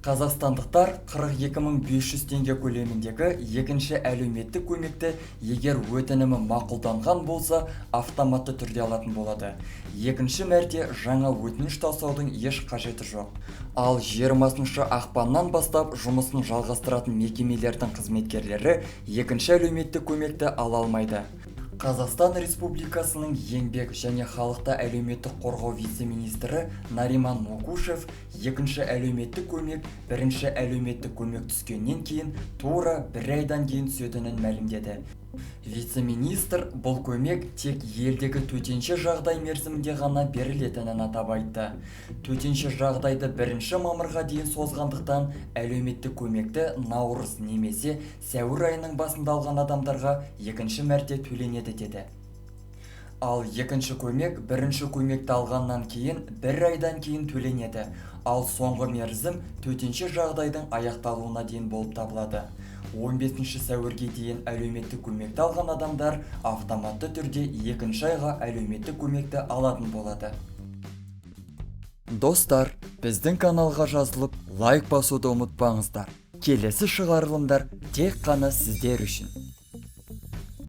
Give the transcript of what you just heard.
Қазақстандықтар 42.500 теңге көлеміндегі екінші әлеуметтік көмекті егер өтінімі мақұлданған болса, автоматты түрде алатын болады. Екінші мәрте жаңа өтініш тасудың еш қажеті жоқ. Ал 20 ақпаннан бастап жұмысын жалғастыратын мекемелердің қызметкерлері екінші әлеуметтік көмекті ала алмайды. Қазақстан Республикасының еңбек және халықты әлеуметтік қорғау вице-министрі Нариман Мокушев екінші әлеуметтік көмек бірінші әлеуметтік көмек түскеннен кейін тура 1 айдан кейін түсетінін мәлімдеді. Вице-министр бұл көмек тек елдегі төтенше жағдай мерзімінде ғана берілетінін атап айтты. Төтенше жағдайды 1 мамырға дейін созғандықтан әлеуметтік көмекті наурыз немесе сәуір айының басында алған адамдарға екінші мәрте төленеді деді. Ал екінші көмек бірінші көмекті алғаннан кейін 1 айдан кейін төленеді. Ал соңғы мерзім төтенше жағдайдың аяқталуына дейін болып табылады. 15 сәуірге дейін әлеуметтік көмекті алған адамдар автоматты түрде екінші айға әлеуметтік көмекті алатын болады. Достар, біздің каналға жазылып, лайк басуды ұмытпаңыздар. Келесі шығарылымдар тек қана сіздер үшін.